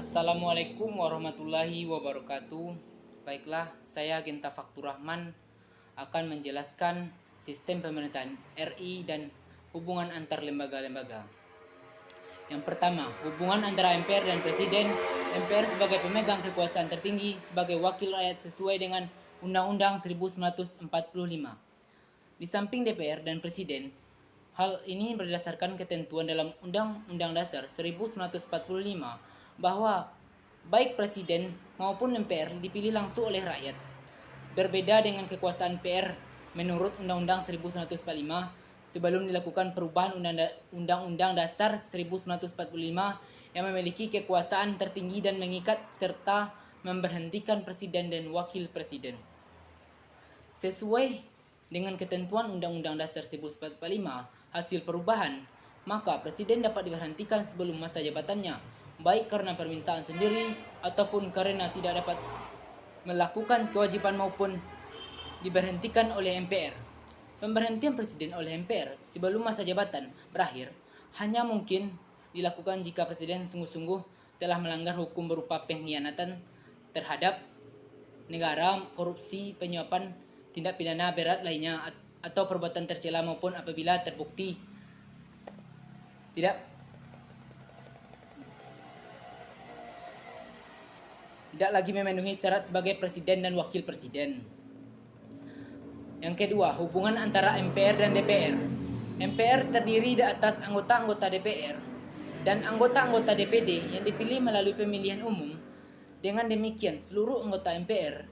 Assalamualaikum warahmatullahi wabarakatuh. Baiklah, saya Genta Faktur Rahman akan menjelaskan sistem pemerintahan RI dan hubungan antar lembaga-lembaga. Yang pertama, hubungan antara MPR dan Presiden. MPR sebagai pemegang kekuasaan tertinggi sebagai wakil rakyat sesuai dengan Undang-Undang 1945. Di samping DPR dan Presiden, hal ini berdasarkan ketentuan dalam Undang-Undang Dasar 1945 bahwa baik Presiden maupun MPR dipilih langsung oleh rakyat. Berbeda dengan kekuasaan PR menurut Undang-Undang 1945 sebelum dilakukan perubahan Undang-Undang Dasar 1945 yang memiliki kekuasaan tertinggi dan mengikat serta memberhentikan Presiden dan Wakil Presiden. Sesuai dengan ketentuan Undang-Undang Dasar 1945 hasil perubahan, maka Presiden dapat diberhentikan sebelum masa jabatannya, baik karena permintaan sendiri ataupun karena tidak dapat melakukan kewajiban maupun diberhentikan oleh MPR. Pemberhentian Presiden oleh MPR sebelum masa jabatan berakhir hanya mungkin dilakukan jika Presiden sungguh-sungguh telah melanggar hukum berupa pengkhianatan terhadap negara, korupsi, penyuapan, tindak pidana berat lainnya, atau perbuatan tercela maupun apabila terbukti tidak lagi memenuhi syarat sebagai presiden dan wakil presiden. Yang kedua, hubungan antara MPR dan DPR. MPR terdiri di atas anggota-anggota DPR dan anggota-anggota DPD yang dipilih melalui pemilihan umum. Dengan demikian, seluruh anggota MPR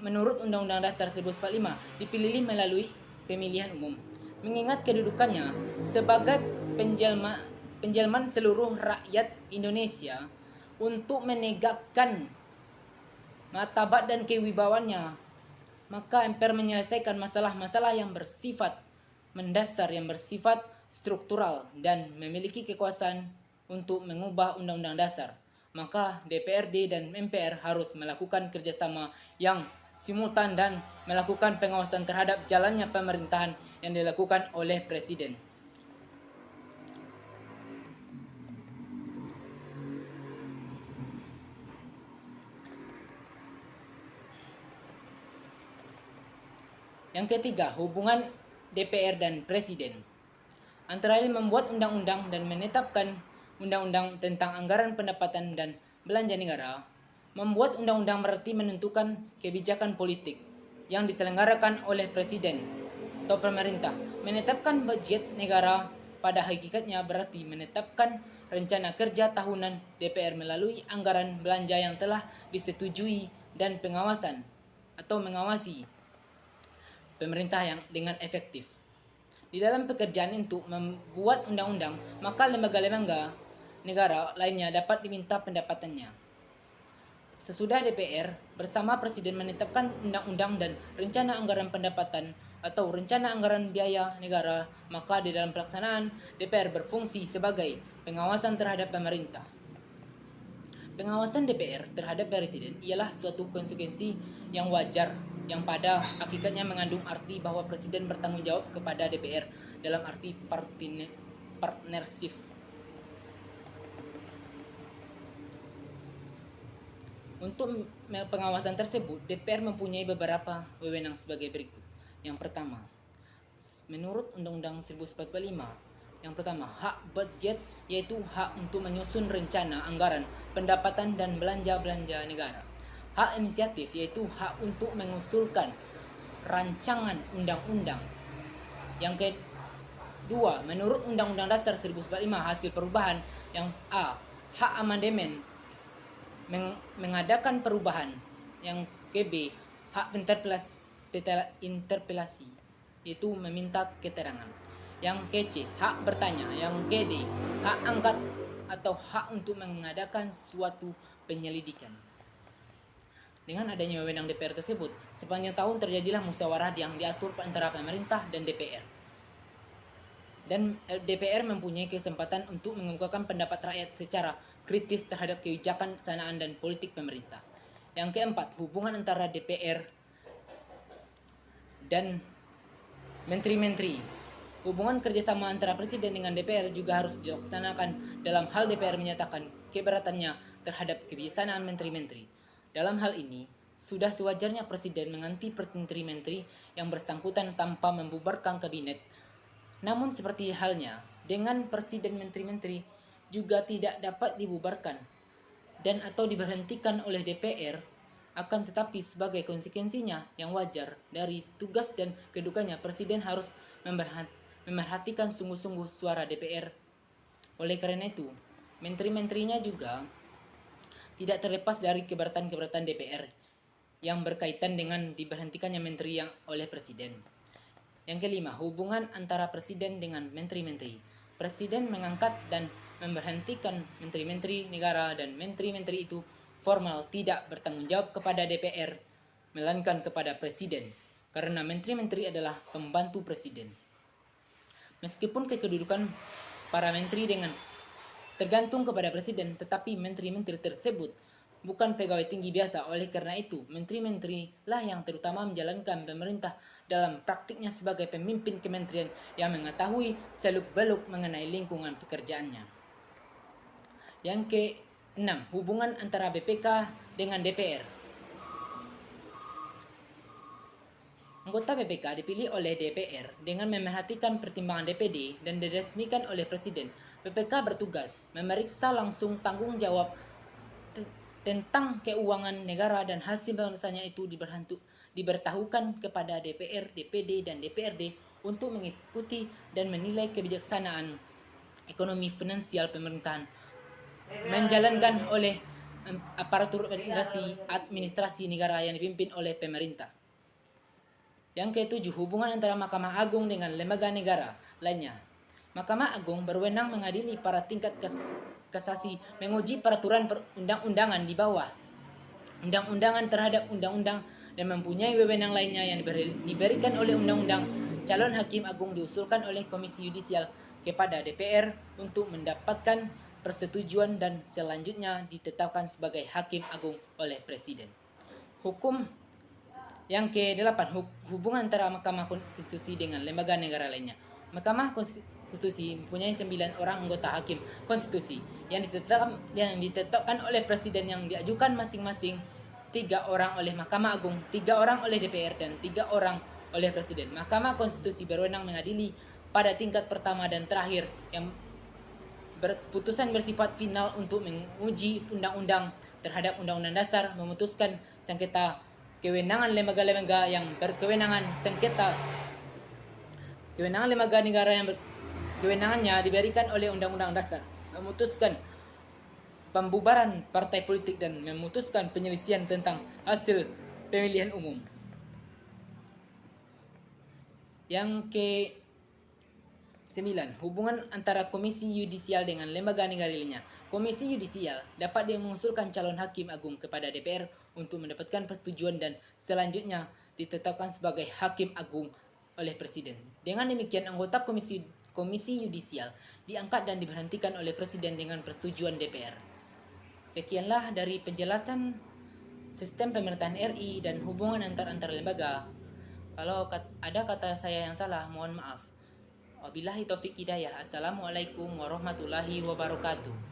menurut Undang-Undang Dasar 1945 dipilih melalui pemilihan umum. Mengingat kedudukannya sebagai penjelman seluruh rakyat Indonesia untuk menegakkan martabat dan kewibawaannya, maka MPR menyelesaikan masalah-masalah yang bersifat mendasar, yang bersifat struktural, dan memiliki kekuasaan untuk mengubah Undang-Undang Dasar. Maka DPRD dan MPR harus melakukan kerjasama yang simultan dan melakukan pengawasan terhadap jalannya pemerintahan yang dilakukan oleh Presiden. Yang ketiga, hubungan DPR dan Presiden. Antara lain membuat undang-undang dan menetapkan undang-undang tentang anggaran pendapatan dan belanja negara. Membuat undang-undang berarti menentukan kebijakan politik yang diselenggarakan oleh Presiden atau pemerintah. Menetapkan budget negara pada hakikatnya berarti menetapkan rencana kerja tahunan DPR melalui anggaran belanja yang telah disetujui dan pengawasan atau mengawasi pemerintah yang dengan efektif. Di dalam pekerjaan untuk membuat undang-undang, maka lembaga-lembaga negara lainnya dapat diminta pendapatannya. Sesudah DPR bersama Presiden menetapkan undang-undang dan rencana anggaran pendapatan atau rencana anggaran biaya negara, maka di dalam pelaksanaan DPR berfungsi sebagai pengawasan terhadap pemerintah. Pengawasan DPR terhadap Presiden ialah suatu konsekuensi yang wajar yang pada hakikatnya mengandung arti bahwa Presiden bertanggung jawab kepada DPR dalam arti partnership. Untuk pengawasan tersebut, DPR mempunyai beberapa wewenang sebagai berikut. Yang pertama, menurut Undang-Undang 1945, yang pertama, hak budget, yaitu hak untuk menyusun rencana anggaran, pendapatan dan belanja-belanja negara. Hak inisiatif, yaitu hak untuk mengusulkan rancangan undang-undang. Yang kedua, menurut Undang-Undang Dasar 1945 hasil perubahan, yang A, hak amandemen, mengadakan perubahan. Yang KB, hak interpelasi, yaitu meminta keterangan. Yang KC, hak bertanya. Yang KD, hak angkat atau hak untuk mengadakan suatu penyelidikan. Dengan adanya wewenang DPR tersebut, sepanjang tahun terjadilah musyawarah yang diatur antara pemerintah dan DPR. Dan DPR mempunyai kesempatan untuk mengemukakan pendapat rakyat secara kritis terhadap kebijakan pelaksanaan dan politik pemerintah. Yang keempat, hubungan antara DPR dan menteri-menteri. Hubungan kerjasama antara Presiden dengan DPR juga harus dilaksanakan dalam hal DPR menyatakan keberatannya terhadap kebiasaan menteri-menteri. Dalam hal ini, sudah sewajarnya Presiden mengganti menteri-menteri yang bersangkutan tanpa membubarkan kabinet. Namun seperti halnya dengan Presiden menteri-menteri juga tidak dapat dibubarkan dan atau diberhentikan oleh DPR, akan tetapi sebagai konsekuensinya yang wajar dari tugas dan kedudukannya Presiden harus memerhatikan sungguh-sungguh suara DPR. Oleh karena itu, menteri-menterinya juga tidak terlepas dari keberatan-keberatan DPR yang berkaitan dengan diberhentikannya menteri yang oleh Presiden. Yang kelima, hubungan antara Presiden dengan menteri-menteri. Presiden mengangkat dan memberhentikan menteri-menteri negara dan menteri-menteri itu formal tidak bertanggung jawab kepada DPR, melainkan kepada Presiden, karena menteri-menteri adalah pembantu Presiden. Meskipun kedudukan para menteri dengan tergantung kepada Presiden, tetapi menteri-menteri tersebut bukan pegawai tinggi biasa. Oleh karena itu, menteri-menteri lah yang terutama menjalankan pemerintah dalam praktiknya sebagai pemimpin kementerian yang mengetahui seluk-beluk mengenai lingkungan pekerjaannya. Yang ke-6, hubungan antara BPK dengan DPR. Anggota BPK dipilih oleh DPR dengan memerhatikan pertimbangan DPD dan diresmikan oleh Presiden. BPK bertugas memeriksa langsung tanggung jawab tentang keuangan negara dan hasil pemeriksanya itu diberitahukan kepada DPR, DPD, dan DPRD untuk mengikuti dan menilai kebijaksanaan ekonomi finansial pemerintahan menjalankan oleh aparatur administrasi negara yang dipimpin oleh pemerintah. Yang ke-7, hubungan antara Mahkamah Agung dengan lembaga negara lainnya. Mahkamah Agung berwenang mengadili para tingkat kasasi, menguji peraturan perundang-undangan di bawah undang-undangan terhadap undang-undang, dan mempunyai wewenang lainnya yang diberikan oleh undang-undang. Calon hakim agung diusulkan oleh Komisi Yudisial kepada DPR untuk mendapatkan persetujuan dan selanjutnya ditetapkan sebagai hakim agung oleh Presiden. Hukum. Yang ke-8, hubungan antara Mahkamah Konstitusi dengan lembaga negara lainnya. Mahkamah Konstitusi mempunyai 9 orang anggota hakim konstitusi yang ditetapkan oleh Presiden, yang diajukan masing-masing 3 orang oleh Mahkamah Agung, 3 orang oleh DPR, dan 3 orang oleh Presiden. Mahkamah Konstitusi berwenang mengadili pada tingkat pertama dan terakhir, yang putusan bersifat final untuk menguji undang-undang terhadap Undang-Undang Dasar, memutuskan sengketa. Kewenangan lembaga-lembaga yang berkewenangan sengketa, kewenangan lembaga negara yang kewenangannya diberikan oleh Undang-Undang Dasar, memutuskan pembubaran partai politik dan memutuskan penyelesaian tentang hasil pemilihan umum. Yang ke-9, hubungan antara Komisi Yudisial dengan lembaga negara lainnya. Komisi Yudisial dapat mengusulkan calon hakim agung kepada DPR untuk mendapatkan persetujuan dan selanjutnya ditetapkan sebagai hakim agung oleh Presiden. Dengan demikian, anggota Komisi Yudisial diangkat dan diberhentikan oleh Presiden dengan persetujuan DPR. Sekianlah dari penjelasan sistem pemerintahan RI dan hubungan antar lembaga. Kalau ada kata saya yang salah, mohon maaf. Wabillahi taufik hidayah. Assalamualaikum warahmatullahi wabarakatuh.